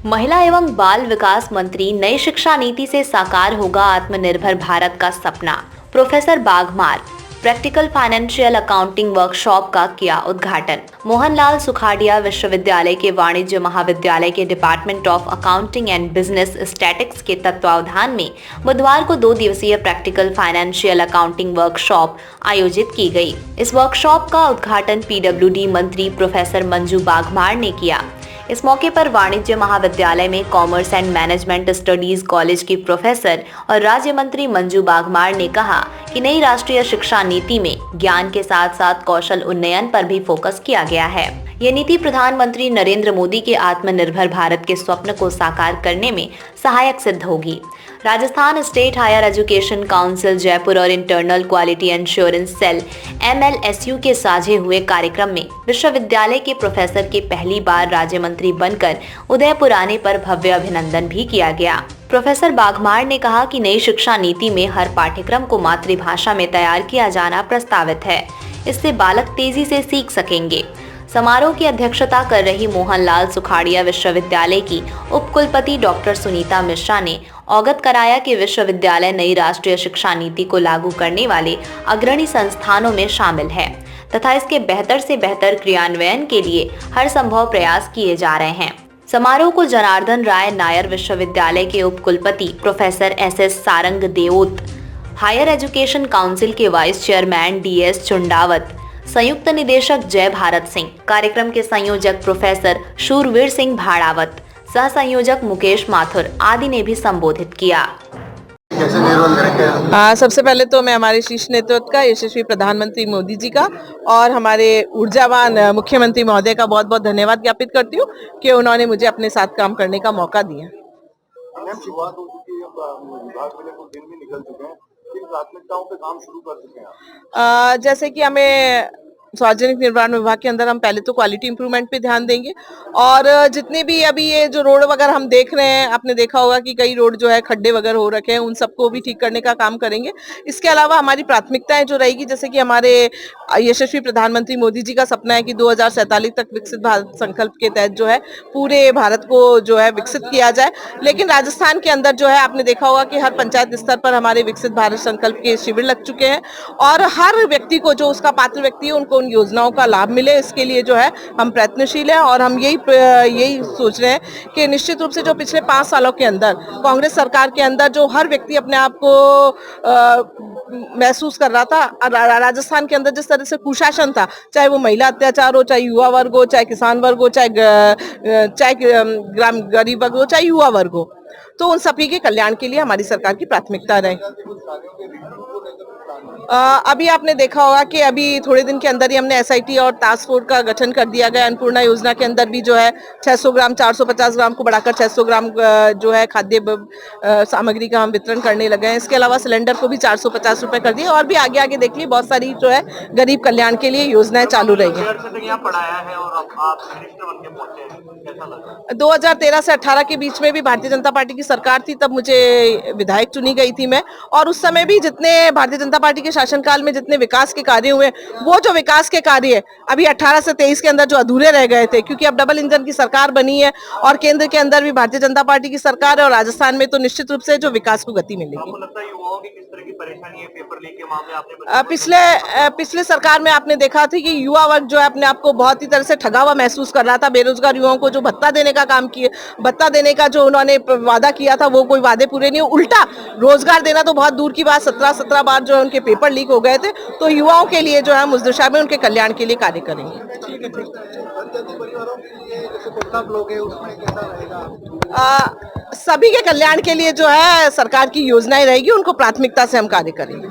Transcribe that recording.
महिला एवं बाल विकास मंत्री नई शिक्षा नीति से साकार होगा आत्मनिर्भर भारत का सपना। Professor Baghmar practical financial accounting workshop का किया उद्घाटन। मोहनलाल सुखाड़िया विश्वविद्यालय के वाणिज्य महाविद्यालय के department of accounting and business statics के तत्वावधान में बुधवार को 2 दिवसीय प्रैक्टिकल फाइनेंशियल अकाउंटिंग वर्कशॉप आयोजित की गई। इस वर्कशॉप का उद्घाटन पीडब्ल्यूडी मंत्री प्रोफेसर मंजू बाघमार ने किया। इस मौके पर वाणिज्य महाविद्यालय में commerce and management studies college की प्रोफेसर और राज्य मंत्री मंजू बाघमार ने कहा कि नई राष्ट्रीय शिक्षा नीति में ज्ञान के साथ साथ कौशल उन्नयन पर भी फोकस किया गया है। ये नीति प्रधानमंत्री नरेंद्र मोदी के आत्मनिर्भर भारत के स्वप्न को साकार करने में सहायक सिद्ध होगी। Rajasthan state higher education council Jaipur और internal quality assurance cell MLSU के साझे हुए कार्यक्रम में विश्वविद्यालय के प्रोफेसर के पहली बार राज्य मंत्री बनकर उदयपुर आने पर भव्य अभिनंदन भी किया गया। प्रोफेसर बाघमार ने कहा कि नई शिक्षा नीति में हर पाठ्यक्रम को मातृभाषा में तैयार किया जाना प्रस्तावित है। इससे बालक तेजी से सीख सकेंगे। समारोह की अध्यक्षता कर रही मोहनलाल सुखाड़िया विश्वविद्यालय की उपकुलपति डॉक्टर सुनीता मिश्रा ने अवगत कराया कि विश्वविद्यालय नई राष्ट्रीय शिक्षा नीति को लागू करने वाले अग्रणी संस्थानों में शामिल है तथा इसके बेहतर से बेहतर क्रियान्वयन के लिए हर संभव प्रयास किए जा रहे हैं। समारोह को जनार्दन राय नायर विश्वविद्यालय के उपकुलपति professor SS Sarang Deot, higher education council के वाइस चेयरमैन DS चुंडावत, संयुक्त निदेशक जय भारत सिंह, कार्यक्रम के संयोजक प्रोफेसर शूरवीर सिंह भाड़ावत, सह संयोजक मुकेश माथुर आदि ने भी संबोधित किया। सबसे पहले तो मैं हमारे शीर्ष नेतृत्व का यशस्वी प्रधानमंत्री मोदी जी का और हमारे ऊर्जावान मुख्यमंत्री महोदय का बहुत बहुत धन्यवाद ज्ञापित करती हूँ कि उन्होंने मुझे अपने साथ काम करने का मौका दिया। शुरुआत हो चुकी है, विभाग में कुछ दिन भी निकल चुके हैं, किन प्राथमिकताओं पे काम शुरू कर चुके हैं? जैसे कि हमें सार्वजनिक निर्माण विभाग के अंदर हम पहले तो क्वालिटी इंप्रूवमेंट पे ध्यान देंगे और जितने भी अभी ये जो रोड वगैरह हम देख रहे हैं, आपने देखा होगा कि कई रोड जो है खड्डे वगैरह हो रखे हैं, उन सबको भी ठीक करने का काम करेंगे। इसके अलावा हमारी प्राथमिकताएं जो रहेगी, जैसे कि हमारे यशस्वी प्रधानमंत्री मोदी जी का सपना है कि 2047 तक विकसित भारत संकल्प के तहत जो है पूरे भारत को जो है विकसित किया जाए। लेकिन राजस्थान के अंदर जो है आपने देखा होगा कि हर पंचायत स्तर पर हमारे विकसित भारत संकल्प के शिविर लग चुके हैं और हर व्यक्ति को, जो उसका पात्र व्यक्ति है, उनको योजनाओं का लाभ मिले, इसके लिए जो है हम प्रयत्नशील हैं। और हम यही सोच रहे हैं कि निश्चित रूप से जो पिछले 5 सालों के अंदर कांग्रेस सरकार के अंदर जो हर व्यक्ति अपने आप को महसूस कर रहा था, राजस्थान के अंदर जिस तरह से कुशासन था, चाहे वो महिला अत्याचार हो, चाहे युवा वर्ग हो, चाहे किसान वर्ग हो, चाहे ग्राम गरीब वर्ग हो, चाहे युवा वर्ग हो, तो उन सभी के कल्याण के लिए हमारी सरकार की प्राथमिकता रहे। अभी आपने देखा होगा कि अभी थोड़े दिन के अंदर ही हमने SIT और टास्क फोर्स का गठन कर दिया गया। अन्नपूर्णा योजना के अंदर भी जो है 600 ग्राम 450 ग्राम को बढ़ाकर 600 ग्राम जो है खाद्य सामग्री का हम वितरण करने लगे हैं। इसके अलावा सिलेंडर को भी 450 रुपए कर दिए और भी आगे आगे देख ली बहुत सारी जो है गरीब कल्याण के लिए योजनाएं चालू रही है। 2013 से 18 के बीच में भी भारतीय जनता पार्टी की सरकार थी, तब मुझे विधायक चुनी गई थी मैं, और उस समय भी जितने भारतीय जनता पार्टी के शासनकाल में जितने विकास के कार्य हुए, वो जो विकास के कार्य अभी 18 से 23 के अंदर जो अधूरे रह गए थे, क्योंकि अब डबल इंजन की सरकार बनी है और केंद्र के अंदर भी भारतीय जनता पार्टी की सरकार है और राजस्थान में तो निश्चित रूप से जो विकास को गति मिलेगी। पिछले सरकार में आपने देखा था कि युवा वर्ग जो है अपने आप को बहुत ही तरह से ठगा हुआ महसूस कर रहा था। बेरोजगार युवाओं को जो भत्ता देने का काम किया, भत्ता देने का जो उन्होंने वादा किया था, वो कोई वादे पूरे नहीं, उल्टा रोजगार देना तो बहुत दूर की बात, 17 बार जो उनके पेपर लीक हो गए थे। तो युवाओं के लिए जो है उस दिशा में उनके कल्याण के लिए कार्य करेंगे। सभी के कल्याण के लिए जो है सरकार की योजनाएं रहेगी, उनको प्राथमिकता से हम कार्य करेंगे।